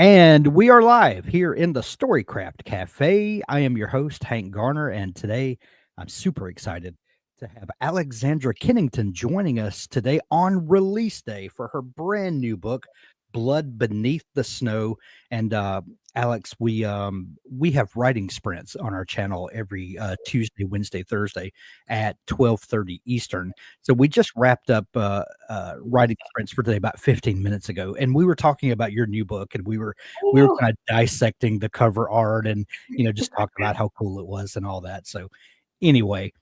And we are live here in the Storycraft Cafe. I am your host, Hank Garner, and today I'm super excited to have Alexandra Kennington joining us today on release day for her brand new book, Blood Beneath the Snow. And Alex, we have writing sprints on our channel every Tuesday, Wednesday, Thursday at 12:30 Eastern. So we just wrapped up writing sprints for today about 15 minutes ago, and we were talking about your new book, and we were Oh, kind of dissecting the cover art and just talking about how cool it was and all that. So anyway,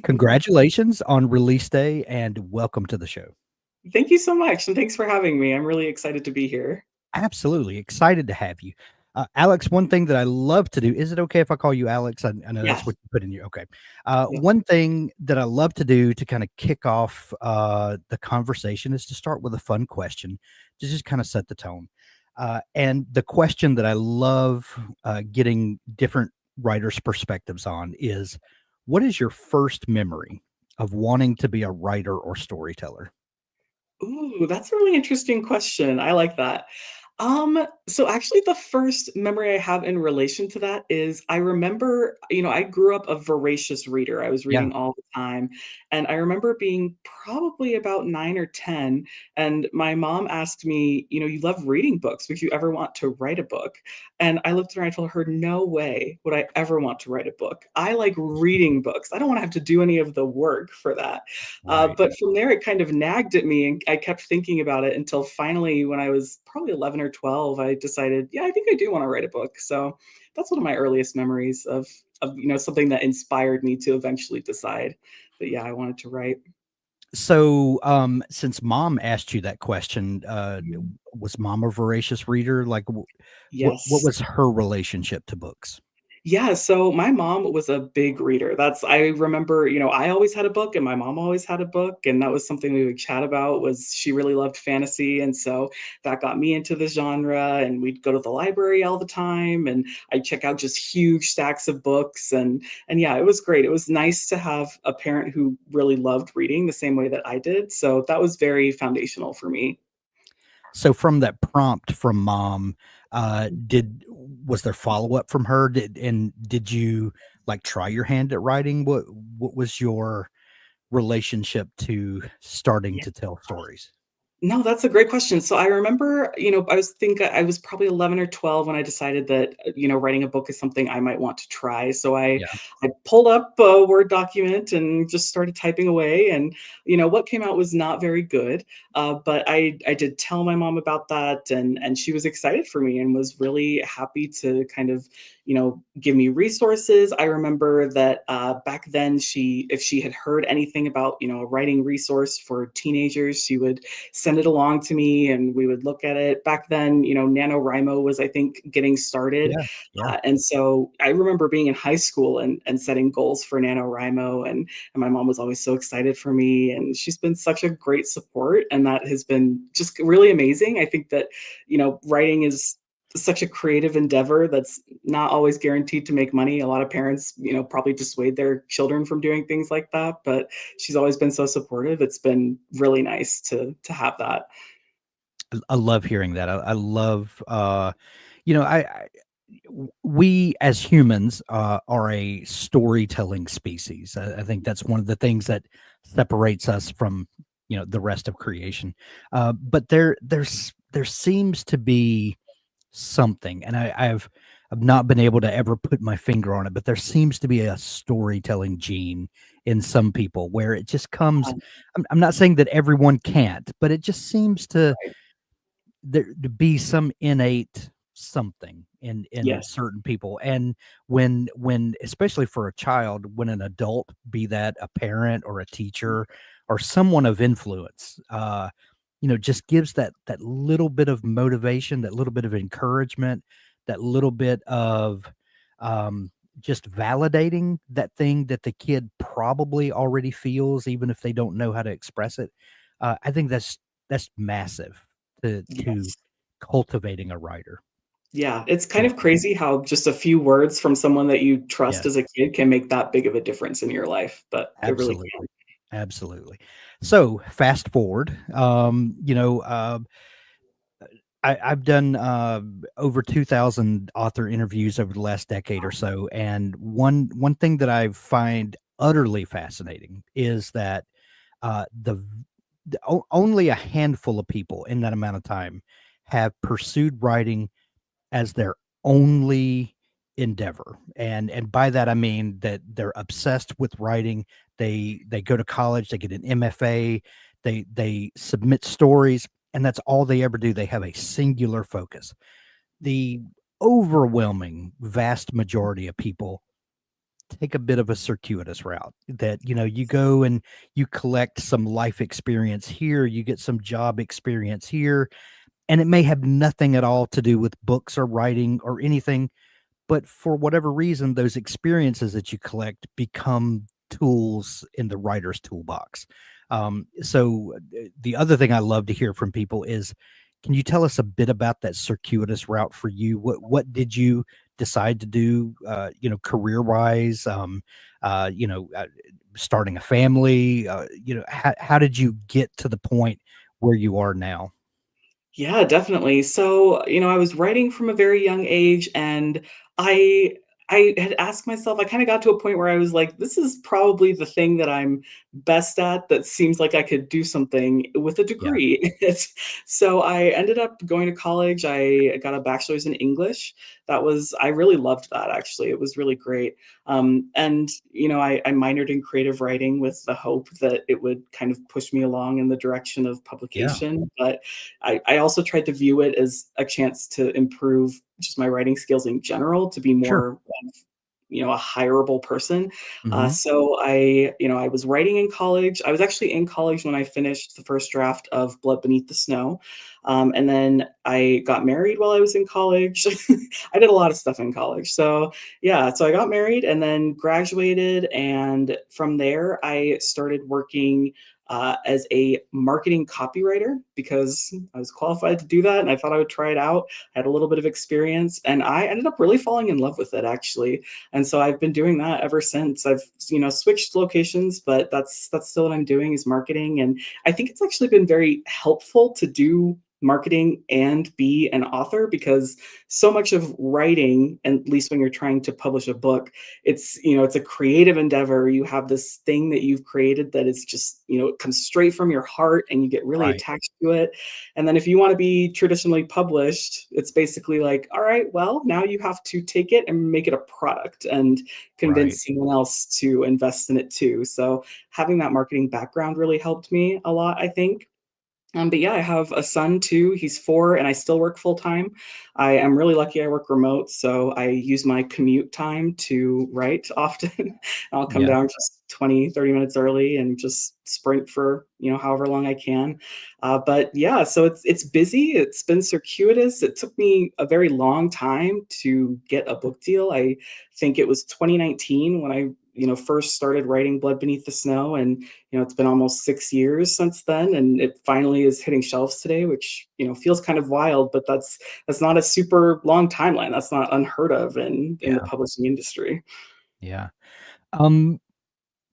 congratulations on release day and welcome to the show. thank you so much, and thanks for having me. I'm really excited to be here. Absolutely excited to have you. Alex, one thing that I love to do, is it okay if I call you Alex? I know that's Yes. what you put in your, okay. Yeah. One thing that I love to do to kind of kick off the conversation is to start with a fun question to just kind of set the tone. And the question that I love getting different writers' perspectives on is, what is your first memory of wanting to be a writer or storyteller? Ooh, that's a really interesting question. I like that. So actually the first memory I have in relation to that is I remember, I grew up a voracious reader. I was Yeah. reading all the time. And I remember being probably about 9 or 10. And my mom asked me, you love reading books. Would you ever want to write a book? And I looked at her and I told her, no way would I ever want to write a book. I like reading books. I don't want to have to do any of the work for that. Right. But from there, it kind of nagged at me, and I kept thinking about it until finally, when I was probably 11 or 12, I decided, yeah, I think I do want to write a book. So that's one of my earliest memories of something that inspired me to eventually decide that yeah, I wanted to write. So, since mom asked you that question, Mhm. was mom a voracious reader? Like, what Yes. was her relationship to books? Yeah, so my mom was a big reader. I remember, I always had a book and my mom always had a book, and that was something we would chat about. Was she really loved fantasy, and so that got me into the genre, and we'd go to the library all the time, and I'd check out just huge stacks of books, and yeah, it was great. It was nice to have a parent who really loved reading the same way that I did. So that was very foundational for me. So, from that prompt from mom, did was there follow up from her? Did you like try your hand at writing? What was your relationship to starting to tell stories? No, that's a great question. So I remember, I was probably 11 or 12 when I decided that, writing a book is something I might want to try. So I Yeah. I pulled up a Word document and just started typing away, and what came out was not very good. But I did tell my mom about that, and she was excited for me and was really happy to kind of, give me resources. I remember that back then, if she had heard anything about, a writing resource for teenagers, she would send it along to me and we would look at it. Back then, NaNoWriMo was, I think, getting started. Yeah. Yeah. And so I remember being in high school and setting goals for NaNoWriMo, and my mom was always so excited for me. And she's been such a great support. And that has been just really amazing. I think that, writing is such a creative endeavor that's not always guaranteed to make money. A lot of parents, probably dissuade their children from doing things like that, but she's always been so supportive. It's been really nice to have that. I love hearing that. I love, we as humans are a storytelling species. I think that's one of the things that separates us from the rest of creation. But there seems to be something, and I've not been able to ever put my finger on it, but there seems to be a storytelling gene in some people where it just comes. Um, I'm not saying that everyone can't, but it just seems to right. there to be some innate something in Yes. certain people. And when especially for a child, when an adult, be that a parent or a teacher or someone of influence, just gives that little bit of motivation, that little bit of encouragement, that little bit of um just validating that thing that the kid probably already feels, even if they don't know how to express it. I think that's massive to Yes. cultivating a writer. Yeah, it's kind So, of crazy how just a few words from someone that you yeah, trust as a kid can make that big of a difference in your life, but it really can. absolutely, absolutely. So, fast forward, I've done over 2,000 author interviews over the last decade or so, and one thing that I find utterly fascinating is that only a handful of people in that amount of time have pursued writing as their only endeavor, and by that I mean that they're obsessed with writing. They go to college, they get an MFA, they submit stories, and that's all they ever do. They have a singular focus. The overwhelming vast majority of people take a bit of a circuitous route, that you go and you collect some life experience here, you get some job experience here, and it may have nothing at all to do with books or writing or anything, but for whatever reason, those experiences that you collect become tools in the writer's toolbox. The other thing I love to hear from people is, can you tell us a bit about that circuitous route for you? What did you decide to do? Career wise, starting a family. How did you get to the point where you are now? Yeah, definitely. So, I was writing from a very young age, and I I had asked myself, I kind of got to a point where I was like, this is probably the thing that I'm best at, that seems like I could do something with a Yeah, degree. So I ended up going to college. I got a bachelor's in English. I really loved that, actually. It was really great. And I minored in creative writing with the hope that it would kind of push me along in the direction of yeah, publication. But I also tried to view it as a chance to improve just my writing skills in general, to be sure. more of, a hireable person. Hmm. So I was writing in college. I was actually in college when I finished the first draft of Blood Beneath the Snow. And then I got married while I was in college. I did a lot of stuff in college. So yeah, so I got married and then graduated. And from there, I started working as a marketing copywriter because I was qualified to do that and I thought I would try it out. I had a little bit of experience and I ended up really falling in love with it, actually. And so I've been doing that ever since. I've switched locations, but that's still what I'm doing, is marketing. And I think it's actually been very helpful to do marketing and be an author, because so much of writing, and at least when you're trying to publish a book, it's a creative endeavor. You have this thing that you've created that is just, it comes straight from your heart and you get really Right, attached to it. And then if you want to be traditionally published, it's basically like, all right, well, now you have to take it and make it a product and right. convince someone else to invest in it too. So having that marketing background really helped me a lot, I think. But yeah, I have a son too. He's 4 and I still work full time. I am really lucky I work remote, so I use my commute time to write often. I'll come Yeah. down just 20, 30 minutes early and just sprint for, however long I can. But yeah, so it's busy. It's been circuitous. It took me a very long time to get a book deal. I think it was 2019 when I, first started writing Blood Beneath the Snow, and it's been almost 6 years since then, and it finally is hitting shelves today, which feels kind of wild, but that's not a super long timeline. That's not unheard of in the Yeah. publishing industry. Yeah. Um,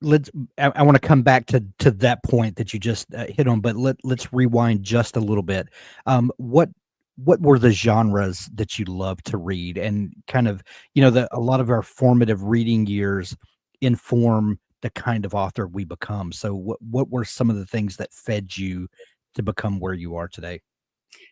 let's I wanna come back to that point that you just, hit on, but let's rewind just a little bit. What were the genres that you love to read? And kind of, a lot of our formative reading years inform the kind of author we become. So what were some of the things that fed you to become where you are today?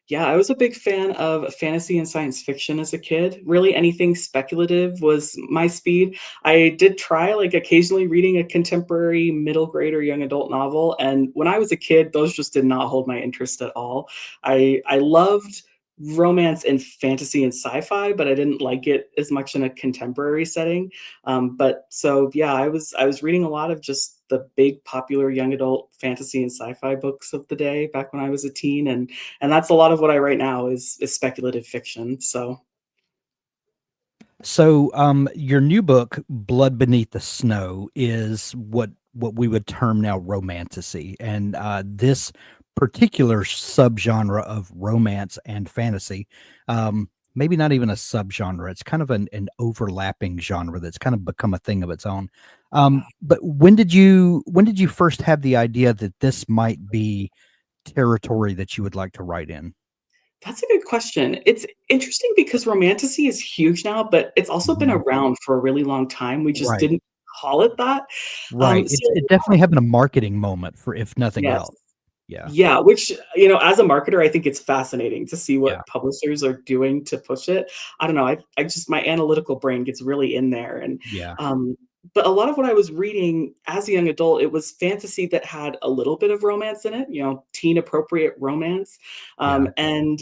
Yeah, I was a big fan of fantasy and science fiction as a kid. Really, anything speculative was my speed. I did try, like, occasionally reading a contemporary middle grade or young adult novel, and when I was a kid, those just did not hold my interest at all. I loved romance and fantasy and sci-fi, but I didn't like it as much in a contemporary setting. But so yeah, I was reading a lot of just the big popular young adult fantasy and sci-fi books of the day back when I was a teen, and that's a lot of what I write now is speculative fiction. So So, your new book, Blood Beneath the Snow, is what we would term now romantasy, and this particular subgenre of romance and fantasy, maybe not even a subgenre. It's kind of an overlapping genre that's kind of become a thing of its own. But when did you first have the idea that this might be territory that you would like to write in? That's a good question. It's interesting because romantasy is huge now, but it's also been Mhm. around for a really long time. We just Right. didn't call it that. Right. So It definitely having a marketing moment for if nothing yes. else. Yeah. Yeah, which, as a marketer, I think it's fascinating to see Yeah. what publishers are doing to push it. I don't know, I just my analytical brain gets really in there, and, Yeah. um but a lot of what I was reading as a young adult, it was fantasy that had a little bit of romance in it, teen appropriate romance, Yeah. and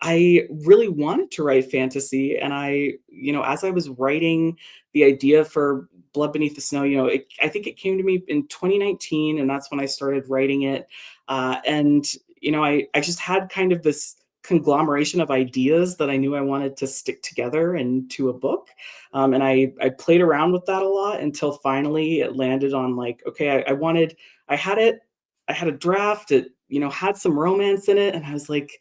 I really wanted to write fantasy, and as I was writing the idea for Blood Beneath the Snow, I think it came to me in 2019, and that's when I started writing it, and I just had kind of this conglomeration of ideas that I knew I wanted to stick together into a book. And I played around with that a lot until finally it landed on like, okay, I had it, I had a draft, it, had some romance in it. And I was like,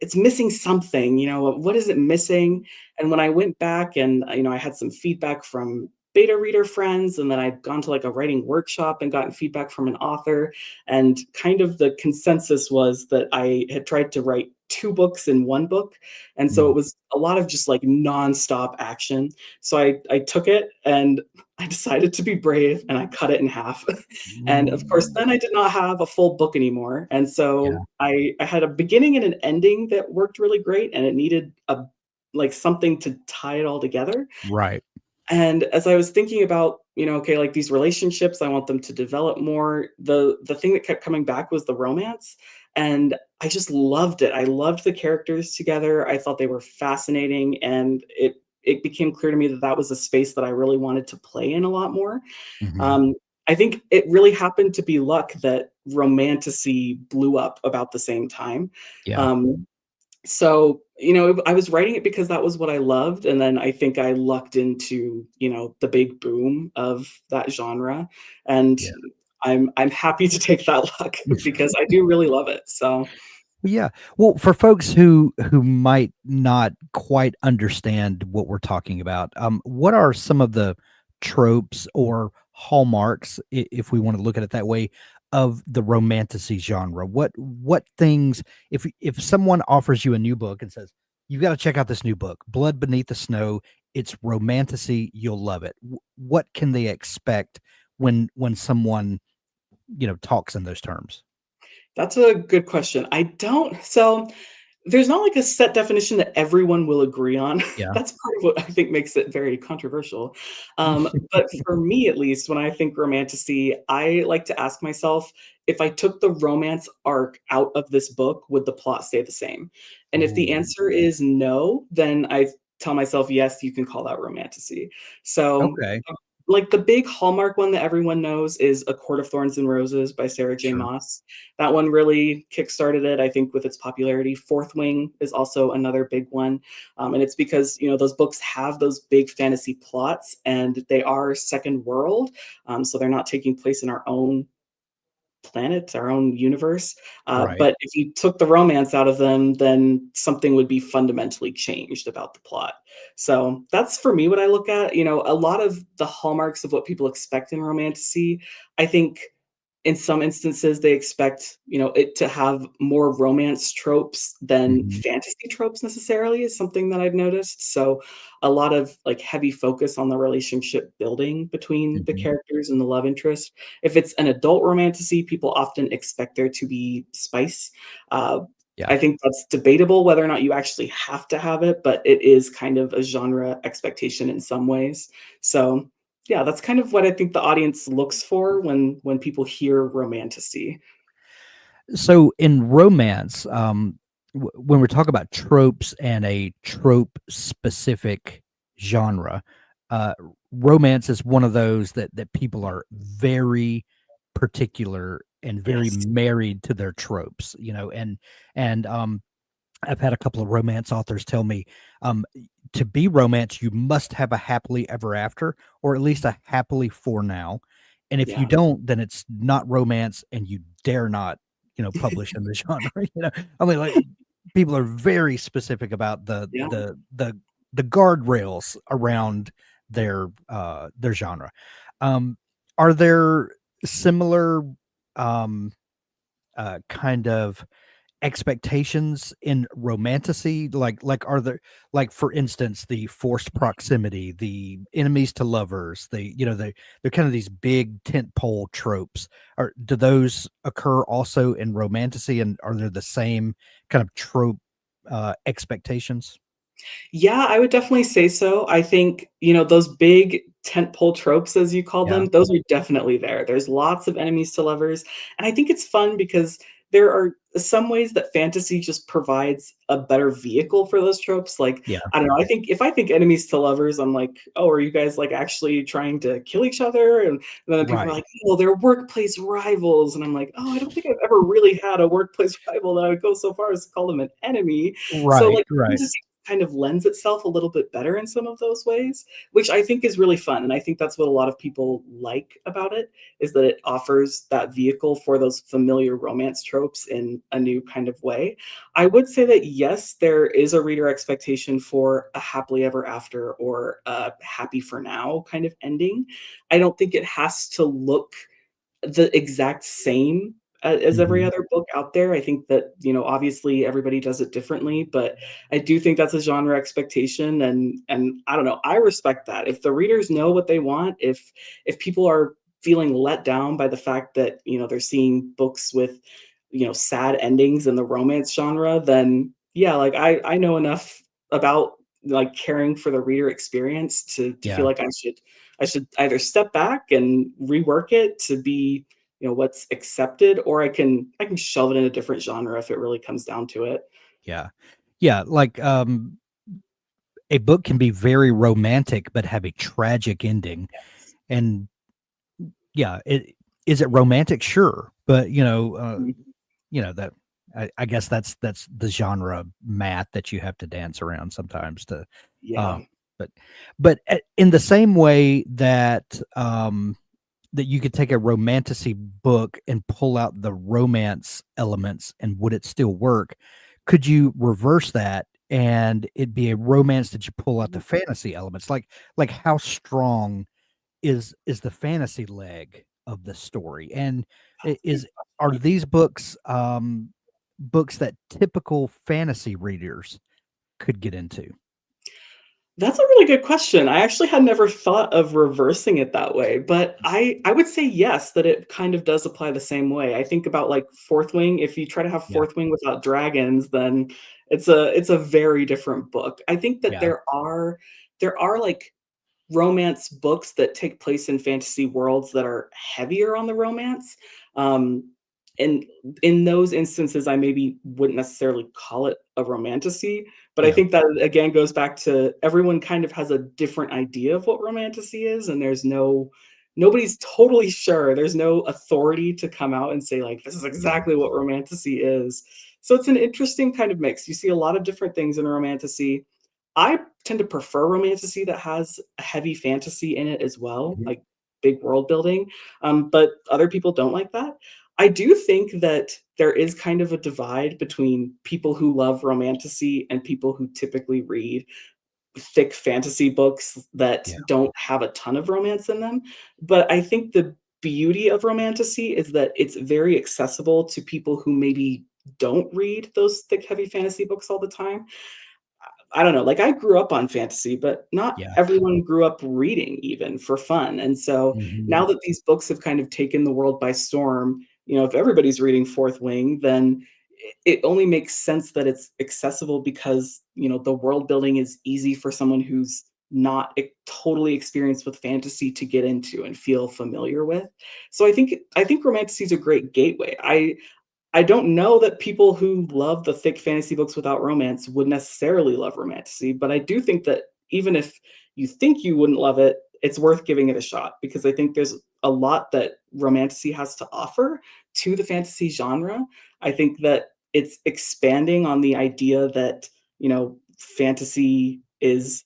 it's missing something, what is it missing? And when I went back and, I had some feedback from beta reader friends, and then I'd gone to like a writing workshop and gotten feedback from an author. And kind of the consensus was that I had tried to write two books in one book. And so Mm. it was a lot of just like nonstop action. So I took it and I decided to be brave and I cut it in half. And of course, Mm. then I did not have a full book anymore. And Yeah. so I had a beginning and an ending that worked really great, and it needed a like something to tie it all together. Right. And as I was thinking about, okay, like these relationships, I want them to develop more. The thing that kept coming back was the romance. And I just loved it. I loved the characters together. I thought they were fascinating. And it became clear to me that that was a space that I really wanted to play in a lot more. Mhm. Um, I think it really happened to be luck that romantasy blew up about the same time. Yeah. Um, so, I was writing it because that was what I loved, and then I think I lucked into, the big boom of that genre, and Yeah. I'm happy to take that luck because I do really love it. So, Yeah. Well, for folks who might not quite understand what we're talking about, what are some of the tropes or hallmarks, if we want to look at it that way, of the romantasy genre? What things, if someone offers you a new book and says you've got to check out this new book, Blood Beneath the Snow, it's romantasy, you'll love it. What can they expect when someone talks in those terms? that's a good question. So there's not like a set definition that everyone will agree on. Yeah. That's part of what I think makes it very controversial. But for me, at least, when I think romantasy, I like to ask myself, if I took the romance arc out of this book, would the plot stay the same? And if the Ooh, answer is no, then I tell myself, yes, you can call that romantasy. So okay, like the big hallmark one that everyone knows is A Court of Thorns and Roses by Sarah J. sure. Maas. That one really kickstarted it, I think, with its popularity. Fourth Wing is also another big one. And it's because, those books have those big fantasy plots and they are second world. So they're not taking place in our own planet, our own universe. Right. But if you took the romance out of them, then something would be fundamentally changed about the plot. So that's for me what I look at. A lot of the hallmarks of what people expect in romantasy, I think in some instances they expect it to have more romance tropes than Mhm, fantasy tropes necessarily is something that I've noticed. So a lot of like heavy focus on the relationship building between the mhm. characters and the love interest. If it's an adult romantasy, people often expect there to be spice. uh, Yeah. I think that's debatable whether or not you actually have to have it, but it is kind of a genre expectation in some ways. So yeah, that's kind of what I think the audience looks for when people hear romantasy. So in romance, when we're talking about tropes and a trope specific genre, uh, romance is one of those that people are very particular and very Yes. married to their tropes, and I've had a couple of romance authors tell me, um, to be romance, you must have a happily ever after, or at least a happily for now. And if you Yeah. don't, then it's not romance, and you dare not, publish in the genre. I mean, like people are very specific about Yeah. the guardrails around their genre. Um, are there similar kind of expectations in romantasy? Like are there, like, for instance, the forced proximity, the enemies to lovers, they're kind of these big tentpole tropes. Do those occur also in romantasy, and are there the same kind of trope expectations? Yeah, I would definitely say so. I think, those big tentpole tropes, as you call Yeah. them, those are definitely there. There's lots of enemies to lovers, and I think it's fun because there are some ways that fantasy just provides a better vehicle for those tropes. Like, Yeah. I don't know, I think if I think enemies to lovers, I'm like, "Oh, are you guys, like, actually trying to kill each other?" And then people are Right. like, "Oh, they're workplace rivals," and I'm like, "Oh, I don't think I've ever really had a workplace rival that I would go so far as to call them an enemy." So, Right. like, Right. fantasy kind of lends itself a little bit better in some of those ways, which I think is really fun. And I think that's what a lot of people like about it, is that it offers that vehicle for those familiar romance tropes in a new kind of way. I would say that yes, there is a reader expectation for a happily ever after or a happy for now kind of ending. I don't think it has to look the exact same as every Mhm. other book out there. I think that, obviously everybody does it differently, but I do think that's a genre expectation, and I don't know, I respect that. If the readers know what they want, if people are feeling let down by the fact that, they're seeing books with, sad endings in the romance genre, then yeah, like I know enough about like caring for the reader experience to feel Yeah. like I should either step back and rework it to be, what's accepted, or I can shove it in a different genre if it really comes down to it. Yeah. Yeah, like, a book can be very romantic but have a tragic ending, Yes. and yeah, it is it romantic? Sure, but, Mhm. that I guess that's the genre math that you have to dance around sometimes to, uh, Yeah. but in the same way that, that you could take a romantasy book and pull out the romance elements, and would it still work? Could you reverse that and it'd be a romance that you pull out the fantasy elements? Like how strong is the fantasy leg of the story? And is are these books books that typical fantasy readers could get into? That's a really good question. I actually had never thought of reversing it that way, but I would say yes, that it kind of does apply the same way. I think about like Fourth Wing. If you try to have Yeah. Fourth Wing without dragons, then it's a very different book. I think that Yeah. there are like romance books that take place in fantasy worlds that are heavier on the romance. Um, and in those instances, I maybe wouldn't necessarily call it a romantasy, but I Yeah. think that again goes back to everyone kind of has a different idea of what romantasy is, and nobody's totally sure. There's no authority to come out and say like this is Yeah. exactly what romantasy is. So it's an interesting kind of mix. You see a lot of different things in romantasy. I tend to prefer romantasy that has a heavy fantasy in it as well, Mhm. like big world building, but other people don't like that. I do think that there is kind of a divide between people who love romantasy and people who typically read thick fantasy books that Yeah. don't have a ton of romance in them. But I think the beauty of romantasy is that it's very accessible to people who maybe don't read those thick, heavy fantasy books all the time. I don't know, like, I grew up on fantasy, but not Yeah. everyone grew up reading even for fun, and so Mhm. now that these books have kind of taken the world by storm, if everybody's reading Fourth Wing, then it only makes sense that it's accessible because, the world building is easy for someone who's not totally experienced with fantasy to get into and feel familiar with. So I think romantasy is a great gateway. I don't know that people who love the thick fantasy books without romance would necessarily love romantasy, but I do think that even if you think you wouldn't love it, it's worth giving it a shot because I think there's a lot that romantasy has to offer to the fantasy genre. I think that it's expanding on the idea that, fantasy is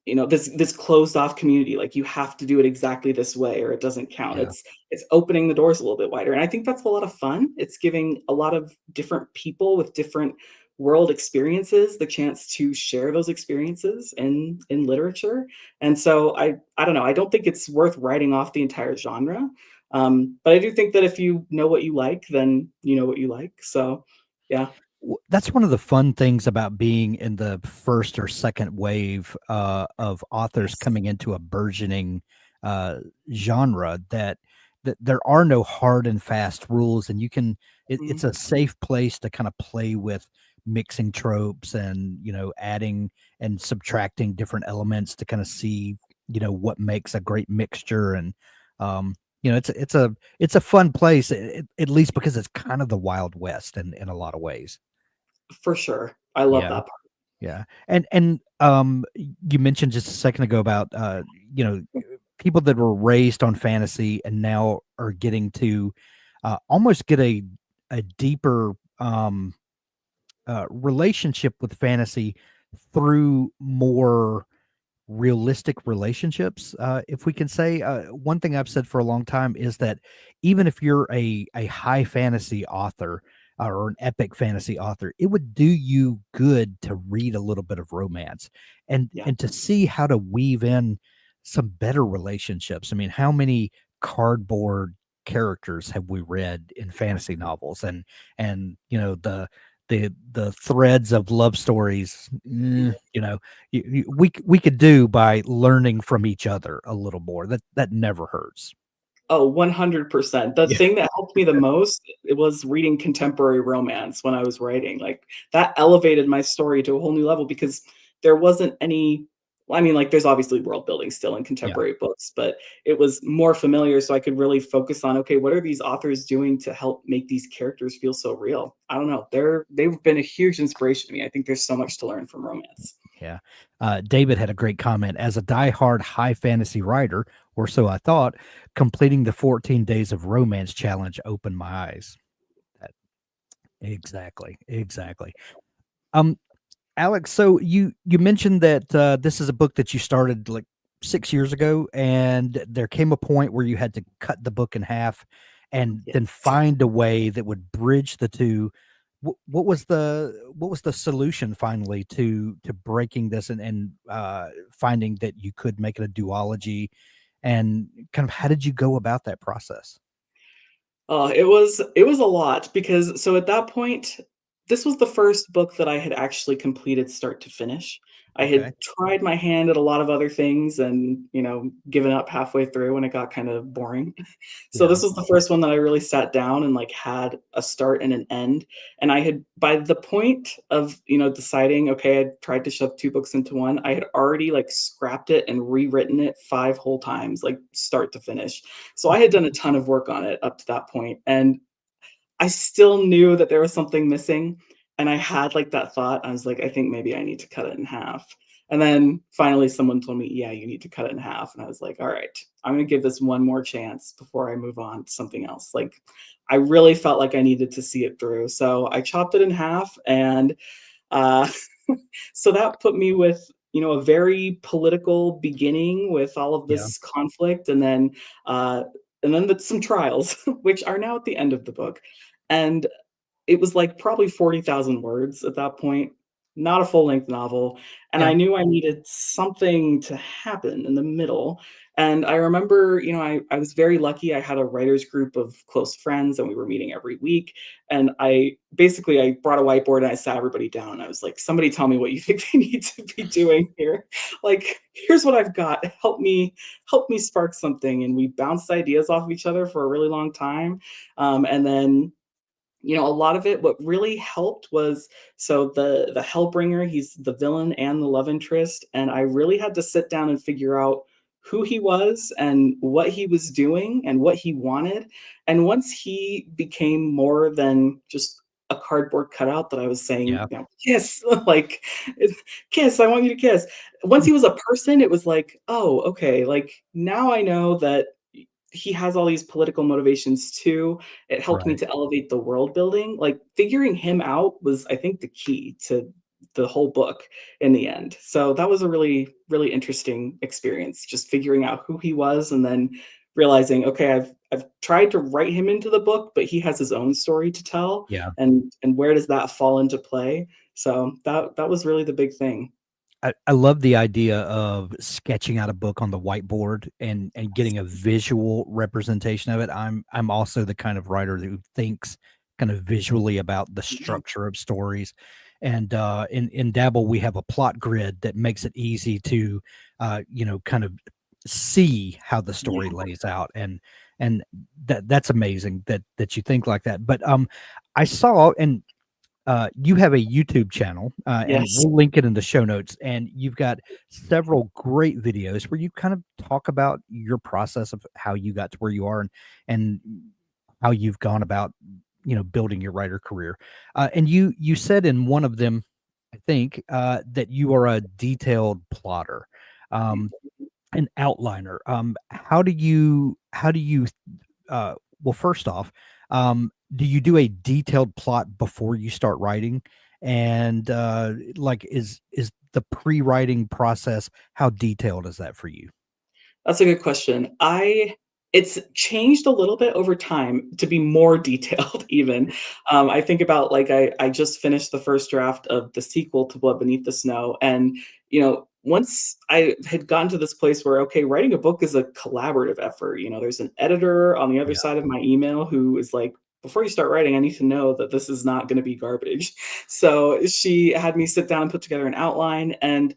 this closed off community, like you have to do it exactly this way or it doesn't count. Yeah. It's opening the doors a little bit wider, and I think that's a lot of fun. It's giving a lot of different people with different world experiences the chance to share those experiences in literature. And so I don't know, I don't think it's worth writing off the entire genre, but I do think that if you know what you like, then you know what you like. So Yeah. That's one of the fun things about being in the first or second wave of authors Yes. coming into a burgeoning uh, genre, that there are no hard and fast rules, and you can it's Mhm. a safe place to kind of play with mixing tropes and adding and subtracting different elements to kind of see what makes a great mixture. And um, it's a fun place, at least because it's kind of the Wild West in a lot of ways. For sure. I love Yeah, that part. yeah, you mentioned just a second ago about you know people that were raised on fantasy and now are getting to almost get a deeper relationship with fantasy through more realistic relationships, if we can say. One thing I've said for a long time is that even if you're a high fantasy author or an epic fantasy author, it would do you good to read a little bit of romance Yeah. and to see how to weave in some better relationships. I mean, how many cardboard characters have we read in fantasy novels? And the threads of love stories, we could do by learning from each other a little more. That never hurts. Oh, 100%. The Yeah. thing that helped me the most, it was reading contemporary romance when I was writing, like, that elevated my story to a whole new level because there wasn't any well, I mean, like, there's obviously world building still in Yeah. contemporary books, but it was more familiar so I could really focus on, "Okay, what are these authors doing to help make these characters feel so real?" I don't know, they've been a huge inspiration to me. I think there's so much to learn from romance. Yeah. David had a great comment. As a diehard high fantasy writer, or so I thought, completing the 14 days of romance challenge opened my eyes. That, exactly. Exactly. Um, Alex, so you mentioned that this is a book that you started like 6 years ago, and there came a point where you had to cut the book in half, and then Yes. find a way that would bridge the two. What was the solution finally to breaking this and finding that you could make it a duology, and kind of how did you go about that process? It was a lot because so at that point, this was the first book that I had actually completed start to finish. I Okay. had tried my hand at a lot of other things and, given up halfway through when it got kind of boring. So Yeah. this was the first one that I really sat down and like had a start and an end. And I had by the point of, deciding, okay, I tried to shove two books into one, I had already like scrapped it and rewritten it 5 whole times, like start to finish. So I had done a ton of work on it up to that point, and I still knew that there was something missing, and I had, like, that thought, I was like, "I think maybe I need to cut it in half." And then finally someone told me, "Yeah, you need to cut it in half," and I was like, "Alright, I'm gonna give this one more chance before I move on to something else." Like, I really felt like I needed to see it through, so I chopped it in half, and, uh, so that put me with, a very political beginning with all of Yeah. this conflict, uh, some trials, which are now at the end of the book. And it was like probably 40,000 words at that point, not a full-length novel, and Yeah. I knew I needed something to happen in the middle, and I remember, I was very lucky, I had a writers group of close friends, and we were meeting every week, and I brought a whiteboard and I sat everybody down, and I was like, "Somebody tell me what you think they need to be doing here. Like, here's what I've got, help me spark something," and we bounced ideas off of each other for a really long time, and then a lot of it, what really helped was so the Hellbringer, he's the villain and the love interest, and I really had to sit down and figure out who he was and what he was doing and what he wanted. And once he became more than just a cardboard cutout that I was saying, Yeah. kiss, like kiss, I want you to kiss. Once he was a person, it was like, oh, okay, like now I know that he has all these political motivations too. It helped me Right. to elevate the world building. Like, figuring him out was, I think, the key to the whole book in the end. So that was a really, really interesting experience, just figuring out who he was and then realizing, okay, I've tried to write him into the book, but he has his own story to tell, Yeah. and where does that fall into play? So that was really the big thing. I love the idea of sketching out a book on the whiteboard and getting a visual representation of it. I'm also the kind of writer who thinks kind of visually about the Yeah. structure of stories. And in Dabble, we have a plot grid that makes it easy to, kind of see how the story Yeah. lays out, and that's amazing that you think like that. But I saw, and you have a YouTube channel, and Yes. we'll link it in the show notes. And you've got several great videos where you kind of talk about your process of how you got to where you are, and how you've gone about, building your writer career. And you said in one of them, I think, that you are a detailed plotter, um, an outliner. How do you uh, well, first off, do you do a detailed plot before you start writing? And like, is the pre-writing process, how detailed is that for you? That's a good question. It's changed a little bit over time to be more detailed even. I think about, like, I just finished the first draft of the sequel to Blood Beneath the Snow, and, once I had gotten to this place where, okay, writing a book is a collaborative effort. There's an editor on the other Yeah, side of my email who is like, "Before you start writing, I need to know that this is not gonna be garbage." So, she had me sit down and put together an outline, and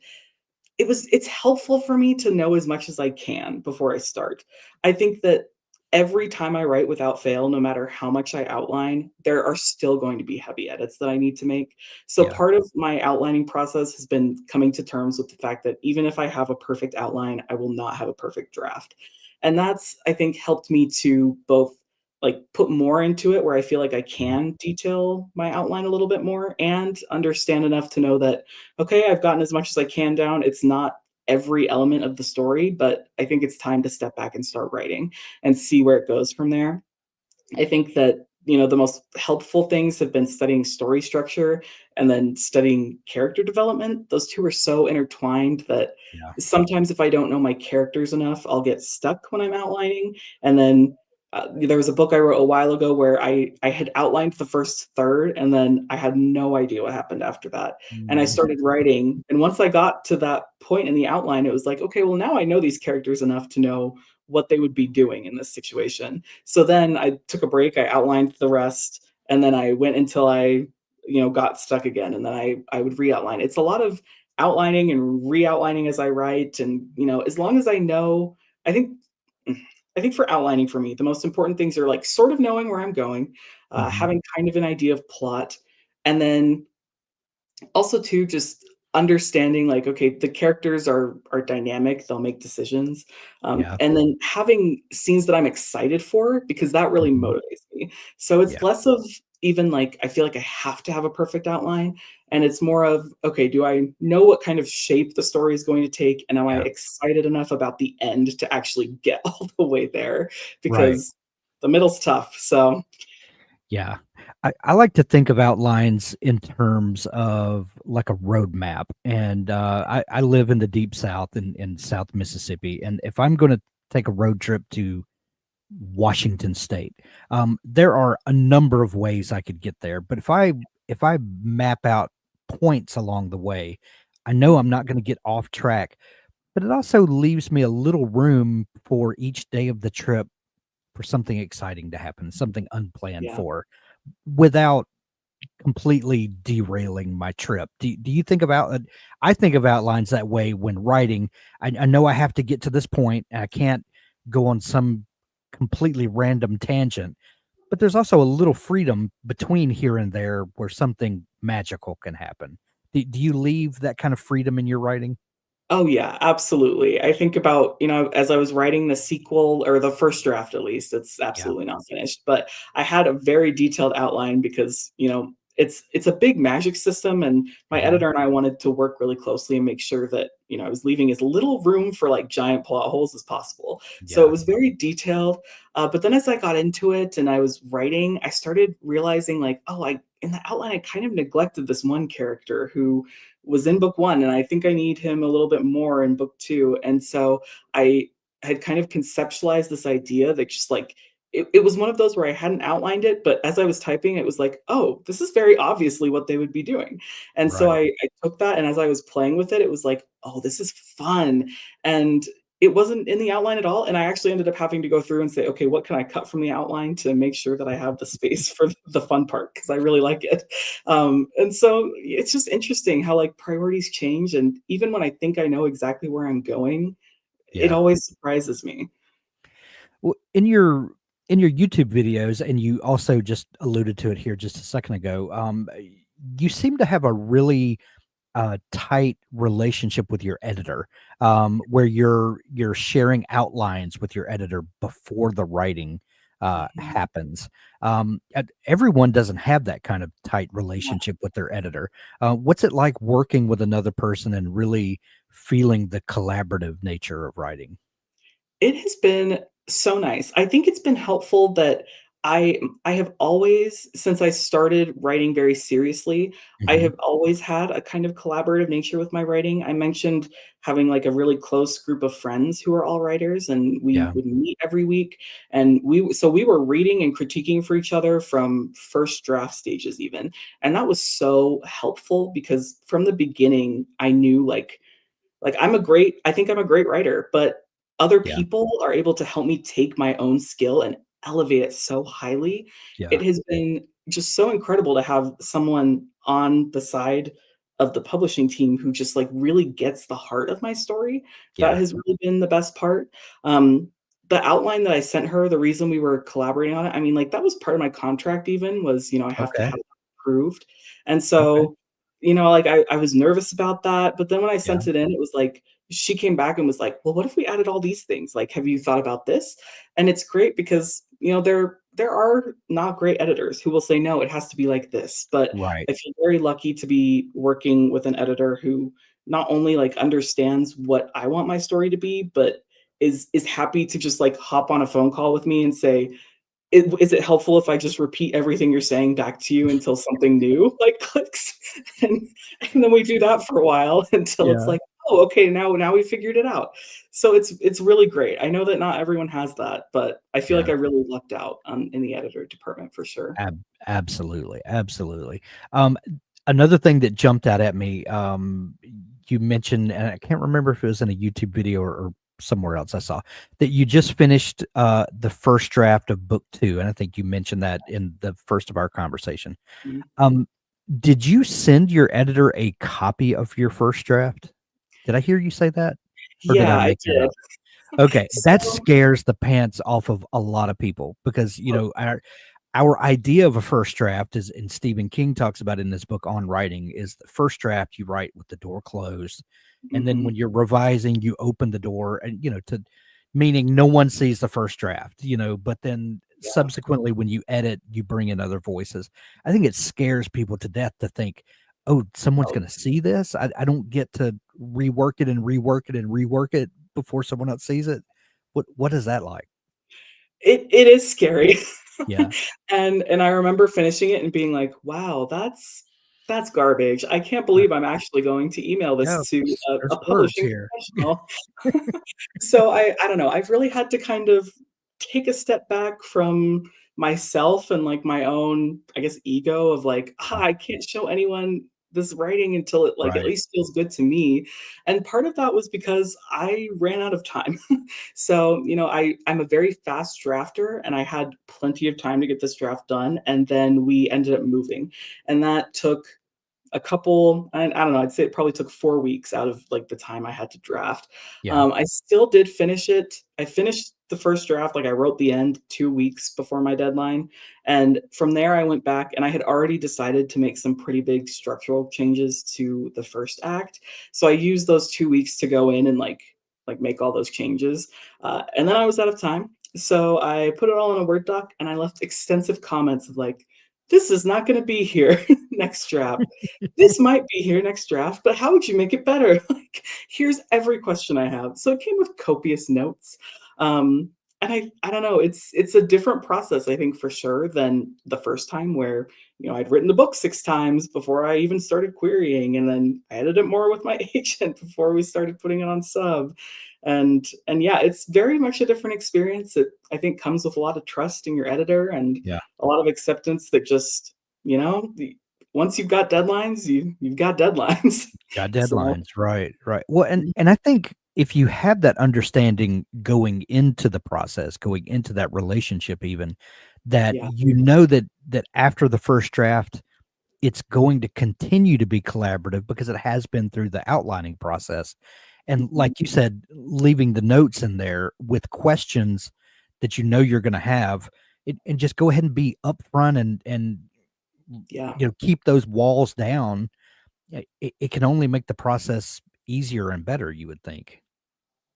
it's helpful for me to know as much as I can before I start. I think that every time I write without fail, no matter how much I outline, there are still going to be heavy edits that I need to make. So yeah, part of my outlining process has been coming to terms with the fact that even if I have a perfect outline, I will not have a perfect draft. And that's, I think, helped me to both, like, put more into it where I feel like I mhm, can detail my outline a little bit more and understand enough to know that, okay, I've gotten as much as I can down. It's not every element of the story, but I think it's time to step back and start writing and see where it goes from there. I think that, the most helpful things have been studying story structure and then studying character development. Those two are so intertwined that yeah, sometimes if I don't know my characters enough, I'll get stuck when I'm outlining. And then there was a book I wrote a while ago where I had outlined the first third and then I had no idea what happened after that. And I mm, started writing. And once I got to that point in the outline, it was like, okay, well, now I know these characters enough to know what they would be doing in this situation. So then I took a break, I outlined the rest, and then I went until I, got stuck again, and then I would re-outline. It's a lot of outlining and re-outlining as I write, and, as long as I know, I think I think for outlining for me, the most important things are, like, sort of knowing where I'm going, mhm, having kind of an idea of plot, and then also too, just understanding, like, okay, the characters are dynamic, they'll make decisions, yeah, and then having scenes that I'm excited for because that really mhm, motivates me. So it's yeah, less of, even, like, I feel like I have to have a perfect outline, and it's more of, okay, do I know what kind of shape the story is going to take, and am I yeah, excited enough about the end to actually get all the way there? right. Because the middle's tough. So Yeah. I like to think of outlines in terms of like a roadmap. And I live in the deep South, in South Mississippi. And if I'm going to take a road trip to Washington State, there are a number of ways I could get there. But if I map out points along the way, I know I'm not going to get off track. But it also leaves me a little room for each day of the trip for something exciting to happen, something unplanned yeah. for, without completely derailing my trip. Do you think about it? I think of outlines that way when writing. I know I have to get to this point, and I can't go on some completely random tangent, but there's also a little freedom between here and there where something magical can happen. Do you leave that kind of freedom in your writing? Oh, yeah, absolutely. I think about, as I was writing the sequel or the first draft at least, it's Yeah. absolutely not finished, but I had a very detailed outline because, it's a big magic system and my Mhm. editor and I wanted to work really closely and make sure that, I was leaving as little room for, like, giant plot holes as possible. So it Yeah. was very detailed, but then as I got into it and I was writing, I started realizing, like, oh, I in the outline I kind of neglected this one character who was in book 1, and I think I need him a little bit more in book 2, and so I had kind of conceptualized this idea that just, like, it was one of those where I hadn't outlined it, but as I was typing, it was like, "Oh, this is very obviously what they would be doing." And so Right. I took that, and as I was playing with it, it was like, "Oh, this is fun." And it wasn't in the outline at all, and I actually ended up having to go through and say, "Okay, what can I cut from the outline to make sure that I have the space for the fun part?" Because I really like it. And so it's just interesting how, like, priorities change, and even when I think I know exactly where I'm going, it Yeah. always surprises me. Well, in your YouTube videos, and you also just alluded to it here just a second ago, you seem to have a really tight relationship with your editor, where you're sharing outlines with your editor before the writing Mhm. happens. Everyone doesn't have that kind of tight relationship with their editor. What's it like working with another person and really feeling the collaborative nature of writing? It has been so nice. I think it's been helpful that I have always, since I started writing very seriously, I Hmm. have always had a kind of collaborative nature with my writing. I mentioned having, like, a really close group of friends who are all writers, and we Yeah, would meet every week, and we were reading and critiquing for each other from first draft stages even, and that was so helpful because from the beginning, I knew, like, I think I'm a great writer, but other yeah, people are able to help me take my own skill and elevate it so highly. It yeah, has been just so incredible to have someone on the side of the publishing team who just, like, really gets the heart of my story. That yeah. has really been the best part. Um, the outline that I sent her, the reason we were collaborating on it, I mean, like, that was part of my contract even was, I have to Okay, have it approved. And okay, so, like, I was nervous about that, but then when I yeah, sent it in, it was like she came back and was like, "Well, what if we added all these things? Like, have you thought about this?" And it's great because, there are not great editors who will say, "No, it has to be like this." But right, I feel very lucky to be working with an editor who not only, like, understands what I want my story to be, but is happy to just, like, hop on a phone call with me and say, is it helpful if I just repeat everything you're saying back to you until something new, like, clicks? And and then we do that for a while until it's yeah, like, "Oh, okay, now we figured it out." So it's really great. I know that not everyone has that, but I feel yeah. like I really lucked out, in the editor department for sure. Absolutely, absolutely. Another thing that jumped out at me, you mentioned, and I can't remember if it was in a YouTube video or somewhere else I saw, that you just finished, the first draft of book 2, and I think you mentioned that in the first of our conversation. Mhm. Um, did you send your editor a copy of your first draft? Did I hear you say that? Or did Yeah, I I make that did. up? Okay, that So scares the pants off of a lot of people because, our idea of a first draft is, and Stephen King talks about in this book on writing, is the first draft you write with the door closed. And then mhm, when you're revising, you open the door and, to meaning no one sees the first draft, but then yeah. subsequently when you edit, you bring in other voices. I think it scares people to death to think, oh, someone's going to see this. I don't get to rework it and rework it and rework it before someone else sees it. What is that like? It is scary. Yeah. And I remember finishing it and being like, "Wow, that's garbage. I can't believe I'm actually going to email Yeah, this to a there's words publishing here. professional." So I don't know, I've really had to kind of take a step back from myself and, like, my own, I guess, ego of, like, Yeah, I can't show anyone this writing until it, like, at right. least feels good to me." And part of that was because I ran out of time. So, I'm a very fast drafter, and I had plenty of time to get this draft done, and then we ended up moving, and that took a couple, I don't know, I'd say it probably took 4 weeks out of, like, the time I had to draft. Yeah, I still did finish it. I finished the first draft, like, I wrote the end 2 weeks before my deadline, and from there, I went back and I had already decided to make some pretty big structural changes to the first act, so I used those 2 weeks to go in and, like, make all those changes, and then I was out of time, so I put it all in a Word doc, and I left extensive comments of, like, "This is not gonna be here next draft. This might be here next draft, but how would you make it better?" Like, here's every question I have. So it came with copious notes. And I don't know, it's a different process, I think, for sure, than the first time where, I'd written the book 6 times before I even started querying, and then I edited it more with my agent before we started putting it on sub. And yeah, it's very much a different experience. It, I think, comes with a lot of trust in your editor and yeah. a lot of acceptance that just, once you've got deadlines, you've got deadlines. Got So deadlines, right, right. Well, and mhm, and I think if you have that understanding going into the process, going into that relationship even, that Yeah. that after the first draft, it's going to continue to be collaborative because it has been through the outlining process. And Mhm. like you said, leaving the notes in there with questions that you're going to have, and just go ahead and be upfront and Yeah. keep those walls down. It can only make the process easier and better, you would think.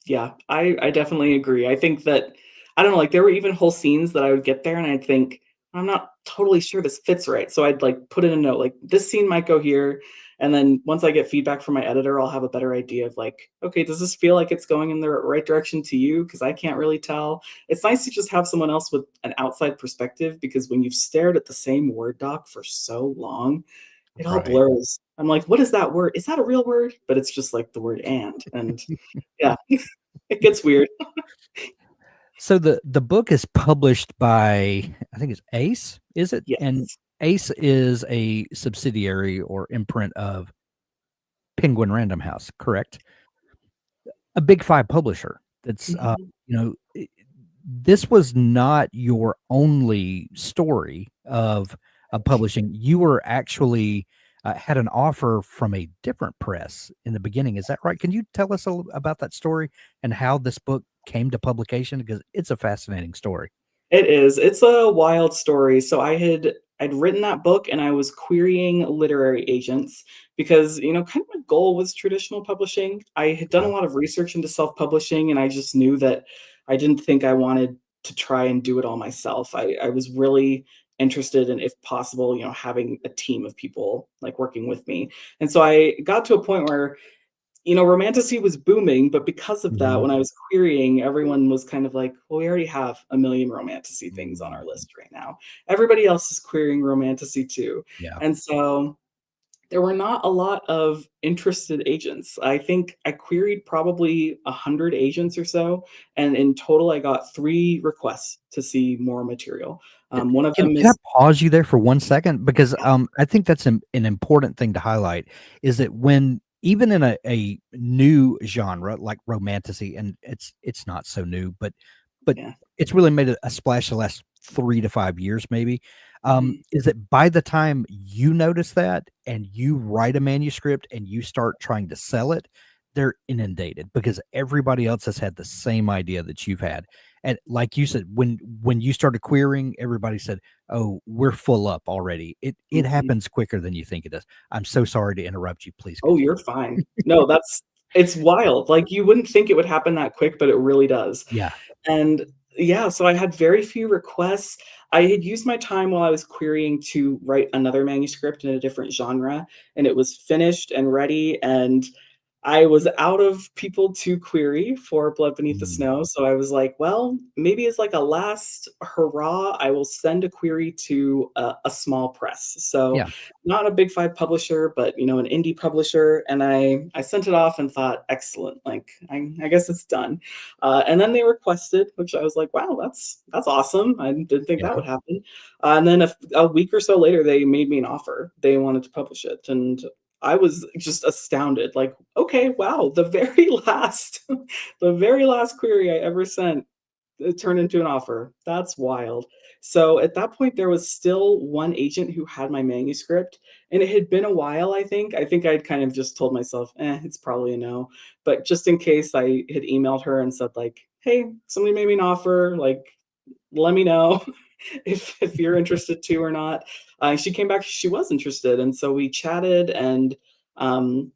Yeah, I definitely agree. I think that I don't know, like, there were even whole scenes that I would get there and I'd think, "I'm not totally sure this fits right." So I'd, like, put in a note, like, "This scene might go here," and then once I get feedback from my editor, I'll have a better idea of, like, "Okay, does this feel like it's going in the right direction to you? Because I can't really tell." It's nice to just have someone else with an outside perspective because when you've stared at the same Word doc for so long, it all Right. blurs. I'm like, "What is that word? Is that a real word?" But it's just like the word and yeah. It gets weird. So the book is published by, I think it's Ace, is it? And Yes. Ace is a subsidiary or imprint of Penguin Random House, correct? A Big 5 publisher. That's, Mhm. this was not your only story of publishing. You were actually, had an offer from a different press in the beginning. Is that right? Can you tell us a little about that story and how this book came to publication? Because it's a fascinating story. It is. It's a wild story. So I'd written that book and I was querying literary agents because, kind of my goal was traditional publishing. I had done a Yeah. lot of research into self-publishing and I just knew that I didn't think I wanted to try and do it all myself. I was really interested in, if possible, having a team of people like working with me. And so I got to a point where romantasy was booming, but because of that, Mhm. when I was querying, everyone was kind of like, "Well, we already have a million romantasy things on our Mm. list right now. Everybody else is querying romantasy too." Yeah. And so there were not a lot of interested agents. I think I queried probably 100 agents or so, and in total, I got 3 requests to see more material. One of them Can I is pause you there for 1 second? Because, yeah, I think that's an important thing to highlight, is that when even in a new genre like romantasy, and it's not so new, but yeah, it's really made a splash the last 3 to 5 years maybe, mhm, is that by the time you notice that and you write a manuscript and you start trying to sell it, they're inundated because everybody else has had the same idea that you've had. And like you said, when you started querying, everybody said, "Oh, we're full up already." It mhm. happens quicker than you think it does. I'm so sorry to interrupt you. Please Oh, continue. you're fine. No, it's wild. Like, you wouldn't think it would happen that quick, but it really does. Yeah. And yeah, so I had very few requests. I had used my time while I was querying to write another manuscript in a different genre, and it was finished and ready, and I was out of people to query for Blood Beneath the Mm. Snow, so I was like, "Well, maybe as like a last hurrah, I will send a query to a small press." So, Yeah. not a big 5 publisher, but, an indie publisher, and I sent it off and thought, "Excellent, like, I guess it's done." And then they requested, which I was like, "Wow, that's awesome. I didn't think that Yeah. would happen." And then a week or so later, they made me an offer. They wanted to publish it, and I was just astounded, like, "Okay, wow, the very last the very last query I ever sent, it turned into an offer. That's wild." So, at that point, there was still one agent who had my manuscript, and it had been a while, I think. I think I'd kind of just told myself, it's probably a no." But just in case, I had emailed her and said, like, "Hey, somebody made me an offer, like, let me know if you're interested too or not." She came back, she was interested, and so we chatted and, um,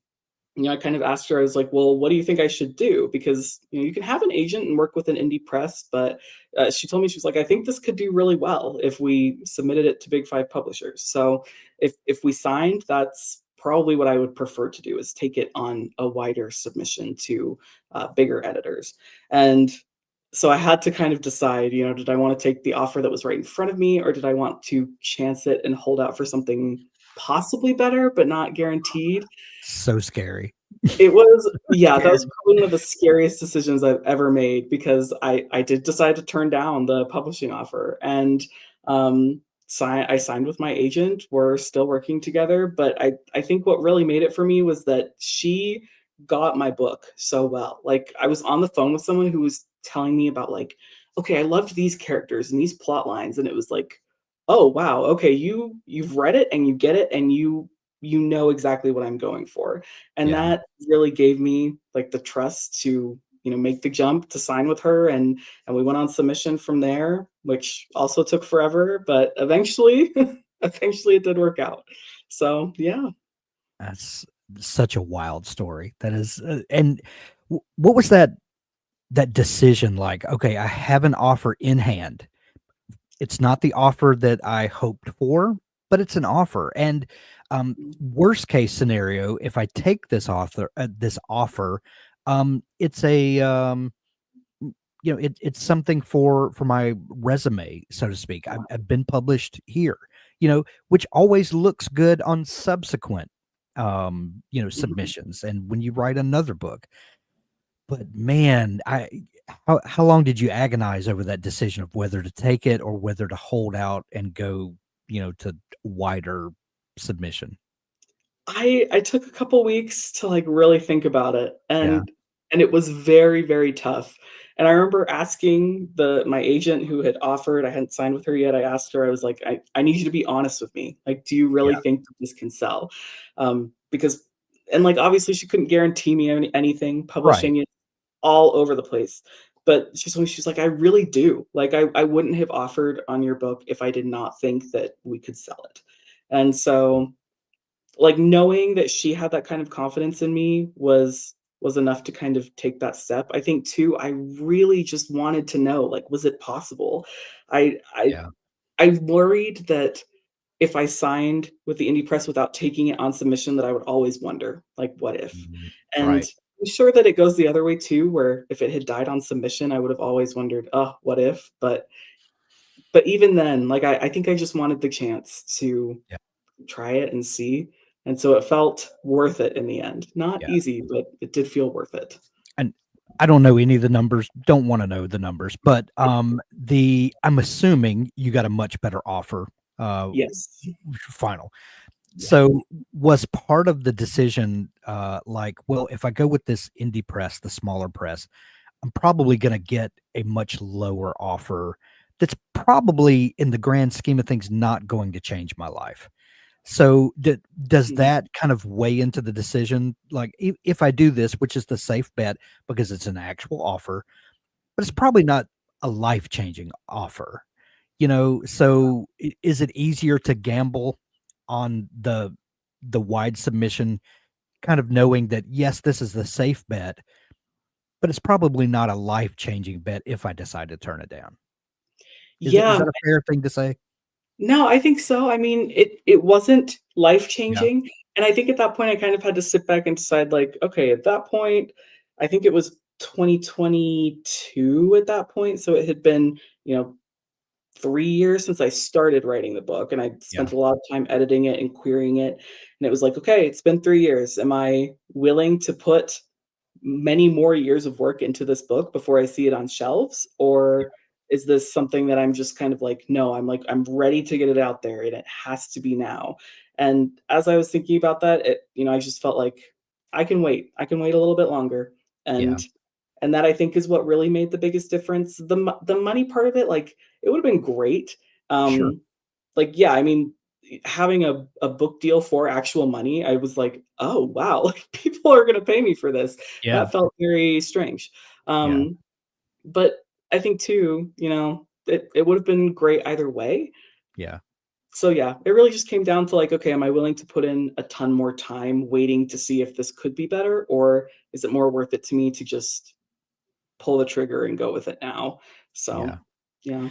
I kind of asked her, I was like, "Well, what do you think I should do?" Because, you can have an agent and work with an indie press, but, she told me, she was like, "I think this could do really well if we submitted it to Big 5 publishers." So, if we signed, that's probably what I would prefer to do, is take it on a wider submission to, bigger editors. And so I had to kind of decide, did I wanna take the offer that was right in front of me, or did I want to chance it and hold out for something possibly better, but not guaranteed? So scary. It was yeah, that was Scary. probably one of the scariest decisions I've ever made because I did decide to turn down the publishing offer and, I signed with my agent, we're still working together, but I think what really made it for me was that she got my book so well. Like I was on the phone with someone who was telling me about like, okay, I loved these characters and these plot lines, and it was like, oh wow, okay, you've read it and you get it and you know exactly what I'm going for. And Yeah. that really gave me like the trust to, make the jump to sign with her, and we went on submission from there, which also took forever, but eventually eventually it did work out. So, yeah. That's such a wild story. That is, and what was that decision like? Okay, I have an offer in hand. It's not the offer that I hoped for, but it's an offer. And worst case scenario, if I take this offer, it's a it's something for my resume, so to speak. I've been published here, which always looks good on subsequent Mhm. submissions and when you write another book. But man, I how long did you agonize over that decision of whether to take it or whether to hold out and go, to wider submission? I took a couple weeks to, like, really think about it, Yeah, and it was very, very tough, and I remember asking my agent who had offered. I hadn't signed with her yet. I asked her, I was like, "I need you to be honest with me. Like, do you really yeah, think that this can sell?" Because and, like, obviously, she couldn't guarantee me anything, right. publishing it all over the place, but she's like, "I really do. Like, I wouldn't have offered on your book if I did not think that we could sell it." And so like, knowing that she had that kind of confidence in me was enough to kind of take that step. I think too, I really just wanted to know, like, was it possible? I I Yeah, I worried that if I signed with the indie press without taking it on submission, that I would always wonder, like, what if? mhm, And right. I'm sure that it goes the other way too, where if it had died on submission, I would have always wondered, "Oh, what if?" But even then, like, I think I just wanted the chance to Yeah, try it and see, and so it felt worth it in the end. Not yeah. easy, but it did feel worth it. And I don't know any of the numbers, don't wanna know the numbers, but, I'm assuming you got a much better offer, Yes. final. Yeah. So, was part of the decision, like, well, if I go with this indie press, the smaller press, I'm probably gonna get a much lower offer that's probably, in the grand scheme of things, not going to change my life. So, does Mhm. that kind of weigh into the decision? Like, if I do this, which is the safe bet because it's an actual offer, but it's probably not a life-changing offer, so is it easier to gamble on the wide submission, kind of knowing that, yes, this is the safe bet, but it's probably not a life-changing bet if I decide to turn it down. Is Yeah. that a fair thing to say? No, I think so. I mean, it wasn't Yeah, life-changing, and I think at that point, I kind of had to sit back and decide, like, okay, at that point, I think it was 2022 at that point, so it had been, you know, 3 years since I started writing the book, and I yeah, spent a lot of time editing it and querying it, and it was like, "Okay, it's been 3 years. Am I willing to put many more years of work into this book before I see it on shelves? Or is this something that I'm just kind of like, no, I'm ready to get it out there and it has to be now." And as I was thinking about that, I just felt like I can wait. I can wait a little bit longer. yeah, And that I think is what really made the biggest difference. The money part of it, like it would have been great. sure. Um, like, yeah, I mean, having a book deal for actual money, I was like, "Oh, wow, like, people are gonna pay me for this." Yeah, That felt very strange. yeah, But I think too, it would've been great either way. yeah, So, yeah, it really just came down to, like, okay, am I willing to put in a ton more time waiting to see if this could be better, or is it more worth it to me to just pull the trigger and go with it now? So, yeah. yeah.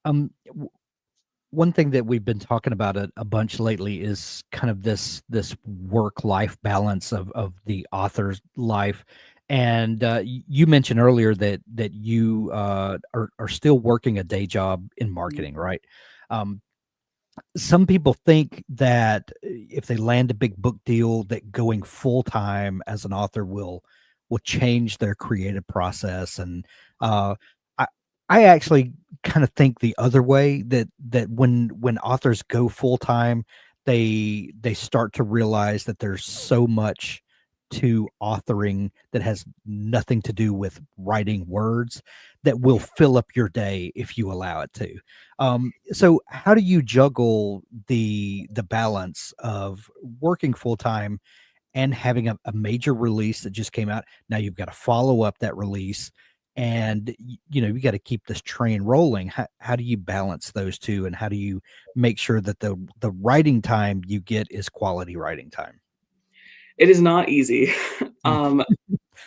W One thing that we've been talking about a bunch lately is kind of this work-life balance of the author's life, and, you mentioned earlier that you, are still working a day job in Mhm. marketing, right? Um, some people think that if they land a big book deal, that going full-time as an author will change their creative process, and, uh, I I actually kinda think the other way, that when authors go full-time, they start to realize that there's so much to authoring that has nothing to do with writing words that will fill up your day if you allow it to. So how do you juggle the balance of working full time and having a major release that just came out? Now you've got to follow up that release, and you got to keep this train rolling. How do you balance those two, and how do you make sure that the writing time you get is quality writing time? It is not easy. Mm, Um,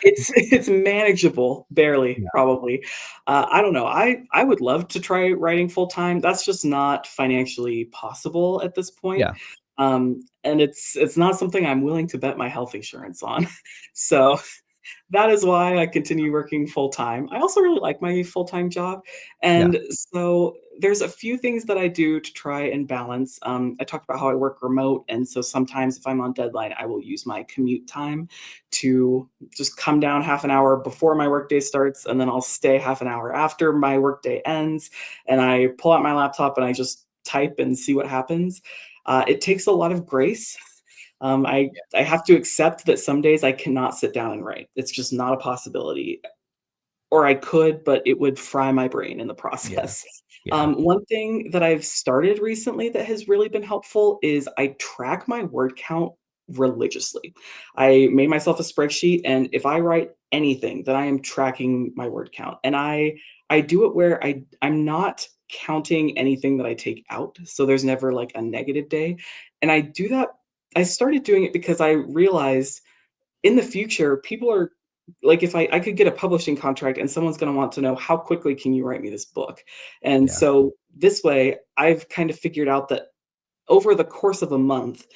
it's manageable, barely, yeah, probably. I don't know. I would love to try writing full time. That's just not financially possible at this point. yeah, And it's not something I'm willing to bet my health insurance on. So that is why I continue working full time. I also really like my full time job. yeah, And so there's a few things that I do to try and balance. I talked about how I work remote. And so sometimes if I'm on deadline, I will use my commute time to just come down half an hour before my workday starts. And then I'll stay half an hour after my workday ends. And I pull out my laptop and I just type and see what happens. It takes a lot of grace. I have to accept that some days I cannot sit down and write. It's just not a possibility. Or I could, but it would fry my brain in the yeah, process. yeah. One thing that I've started recently that has really been helpful is I track my word count religiously. I made myself a spreadsheet, and if I write anything, then I am tracking my word count. And I do it where I'm not counting anything that I take out, so there's never like a negative day. And I started doing it because I realized in the future, people are like, if I could get a publishing contract and someone's going to want to know how quickly can you write me this book. And Yeah. so this way I've kind of figured out that over the course of a month,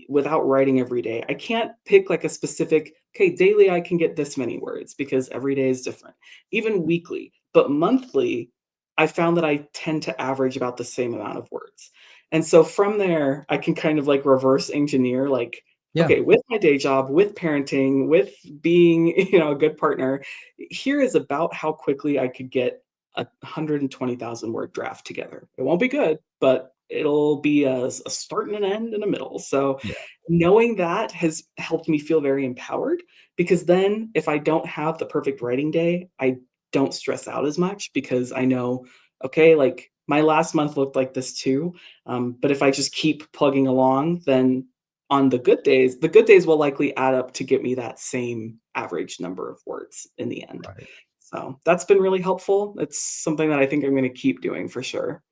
without writing every day, I can't pick like a specific, okay, daily I can get this many words because every day is different, even weekly. But monthly, I found that I tend to average about the same amount of words. And so from there, I can kind of like reverse engineer, like, Yeah. okay, with my day job, with parenting, with being, a good partner, here is about how quickly I could get a 120,000 word draft together. It won't be good, but it'll be a start and an end and a middle. So Yeah. knowing that has helped me feel very empowered because then if I don't have the perfect writing day, I don't stress out as much because I know, okay, like my last month looked like this too. But if I just keep plugging along, then on the good days will likely add up to get me that same average number of words in the end. Right. So that's been really helpful. It's something that I think I'm going to keep doing for sure.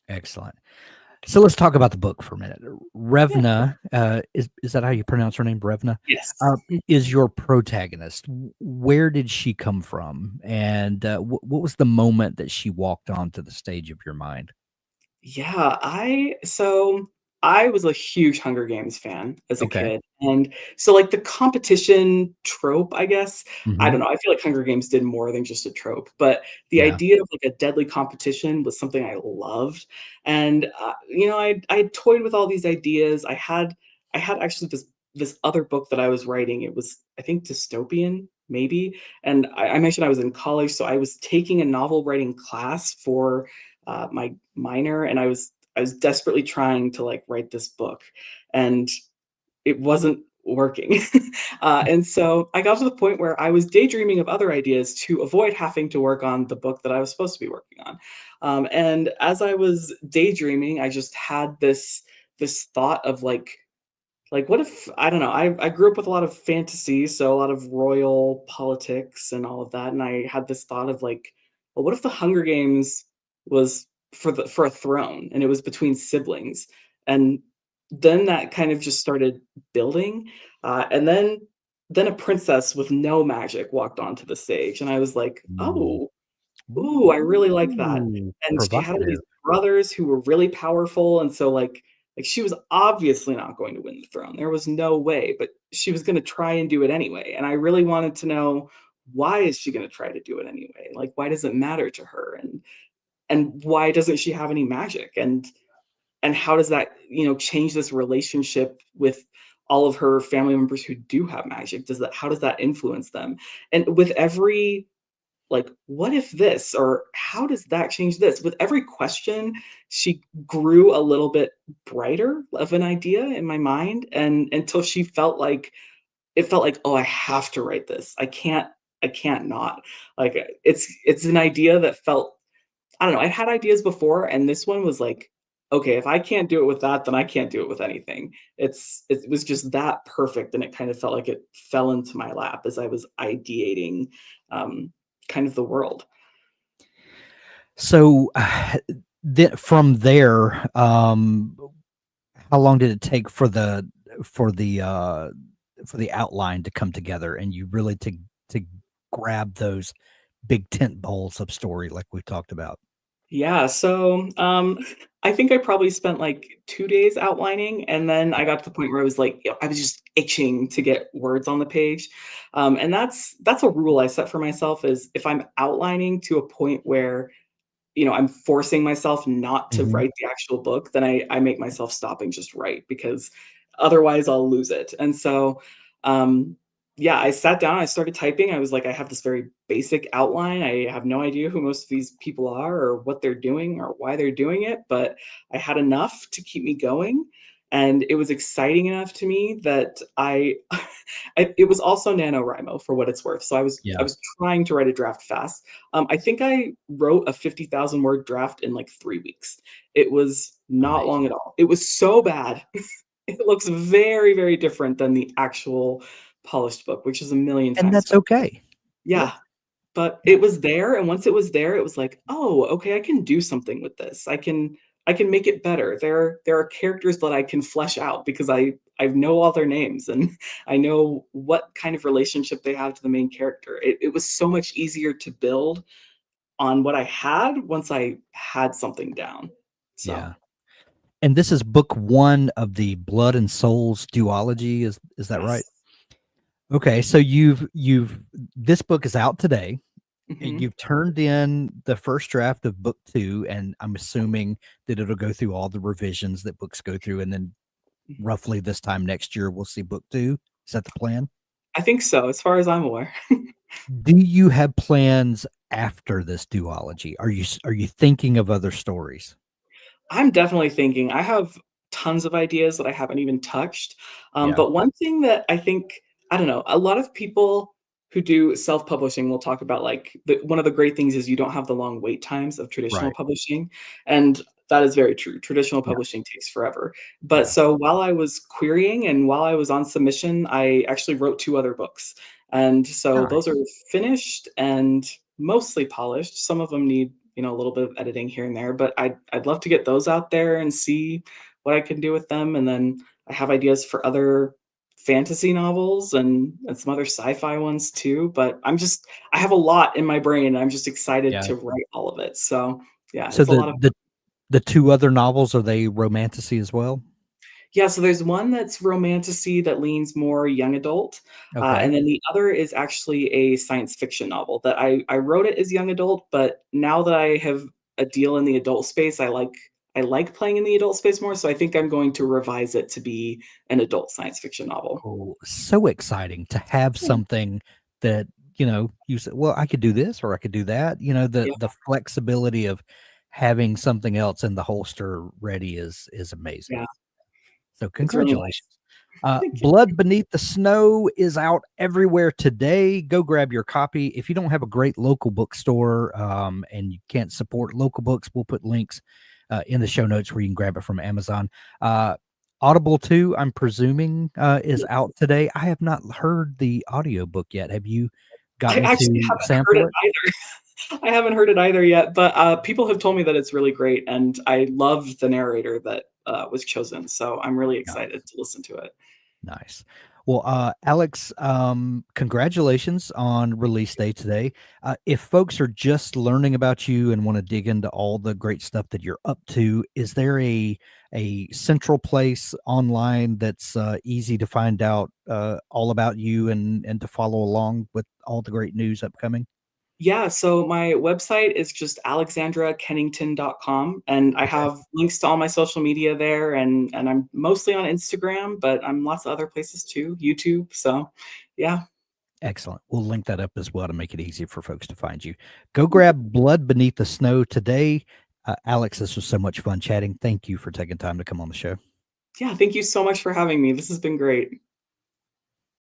Excellent. So let's talk about the book for a minute. Yeah. Revna, is that how you pronounce her name? Revna, Yes. uh, is your protagonist. Where did she come from, and what was the moment that she walked onto the stage of your mind? Yeah, I was a huge Hunger Games fan as a Okay. kid, and so, like, the competition trope, I guess, I Hmm. don't know, I feel like Hunger Games did more than just a trope, but the Yeah. idea of, like, a deadly competition was something I loved, and, I toyed with all these ideas. I had actually this other book that I was writing. It was, I think, dystopian, maybe, and I mentioned I was in college, so I was taking a novel writing class for my minor, and I was desperately trying to like write this book, and it wasn't working. And so I got to the point where I was daydreaming of other ideas to avoid having to work on the book that I was supposed to be working on. And as I was daydreaming, I just had this thought of like, what if I don't know, I grew up with a lot of fantasy, so a lot of royal politics and all of that, and I had this thought of like, well, what if the Hunger Games was for a throne, and it was between siblings? And then that kind of just started building, and then a princess with no magic walked onto the stage, and I was like, Mm. "Oh, ooh, I really like that." Ooh, And she had all these provocative. brothers who were really powerful, and so, like, she was obviously not going to win the throne. There was no way, but she was gonna try and do it anyway, and I really wanted to know, why is she gonna try to do it anyway? Like, why does it matter to her? And why doesn't she have any magic? And how does that, change this relationship with all of her family members who do have magic? How does that influence them? And with every like, what if this, or how does that change this? With every question, she grew a little bit brighter of an idea in my mind, and until she felt like it felt like, "Oh, I have to write this. I can't not." Like, it's an idea that felt, I don't know, I've had ideas before, and this one was like, "Okay, if I can't do it with that, then I can't do it with anything." It was just that perfect, and it kind of felt like it fell into my lap as I was ideating, um, kind of the world. So, from there, how long did it take for the uh, for the outline to come together, and you really to grab those big tent poles of story like we talked about? Yeah, so, I think I probably spent, like, 2 days outlining, and then I got to the point where I was like, I was just itching to get words on the page, and that's a rule I set for myself is if I'm outlining to a point where, I'm forcing myself not to Mhm. write the actual book, then I make myself stop and just write because otherwise I'll lose it. And so, um, yeah, I sat down, I started typing. I was like, I have this very basic outline. I have no idea who most of these people are or what they're doing or why they're doing it, but I had enough to keep me going. And it was exciting enough to me that it was also NaNoWriMo for what it's worth. So I Yeah, was trying to write a draft fast. I think I wrote a 50,000 word draft in like 3 weeks. It was not long amazing. at all. It was so bad. It looks very, very different than the actual polished book, which is a million And times that's better. okay. Yeah, Yeah, but yeah, it was there, and once it was there, it was like, "Oh, okay, I can do something with this. I can make it better." There are characters that I can flesh out because I know all their names and I know what kind of relationship they have to the main character. It was so much easier to build on what I had once I had something down. So, yeah. And this is book 1 of the Blood and Souls duology, is that right? yes. Okay, so you've this book is out today, and Mhm. you've turned in the first draft of book 2, and I'm assuming that it'll go through all the revisions that books go through, and then Mhm. roughly this time next year, we'll see book 2. Is that the plan? I think so, as far as I'm aware. Do you have plans after this duology? Are you thinking of other stories? I'm definitely thinking. I have tons of ideas that I haven't even touched. Yeah, But one thing that I think, I don't know, a lot of people who do self-publishing will talk about like one of the great things is you don't have the long wait times of traditional right. publishing. And that is very true. Traditional Yeah, publishing takes forever. But yeah. so while I was querying and while I was on submission, I actually wrote two other books. And so those are Nice. finished and mostly polished. Some of them need, a little bit of editing here and there, but I'd love to get those out there and see what I can do with them. And then I have ideas for other fantasy novels and some other sci-fi ones too. But I have a lot in my brain and I'm just excited Yeah. to write all of it. So yeah, So it's a lot of the 2 other novels, are they romantasy as well? Yeah, so there's one that's romantasy that leans more young adult, Okay. and then the other is actually a science fiction novel that I wrote it as young adult, but now that I have a deal in the adult space, I like playing in the adult space more, so I think I'm going to revise it to be an adult science fiction novel. Oh, so exciting to have Yeah, something that, you say, "Well, I could do this or I could do that." yeah, The flexibility of having something else in the holster ready is amazing. yeah, So it's really congratulations. nice. Thank you. Blood Beneath the Snow is out everywhere today. Go grab your copy. If you don't have a great local bookstore, and you can't support local books, we'll put links in the show notes where you can grab it from Amazon. Uh, Audible 2, I'm presuming, is Yes. out today. I have not heard the audiobook yet. Have you I gotten actually to haven't heard sample it it? either. I haven't heard it either yet, but, people have told me that it's really great, and I love the narrator that, was chosen, so I'm really excited Nice. to listen to it. Nice. Well, Alex, congratulations on release day today. If folks are just learning about you and want to dig into all the great stuff that you're up to, is there a central place online that's easy to find out all about you and to follow along with all the great news upcoming? Yeah, so my website is just alexandrakennington.com, and I Okay, have links to all my social media there, and I'm mostly on Instagram, but I'm lots of other places too, YouTube, so yeah. excellent. We'll link that up as well to make it easy for folks to find you. Go grab Blood Beneath the Snow today. Alex, this was so much fun chatting. Thank you for taking time to come on the show. Yeah, thank you so much for having me, this has been great.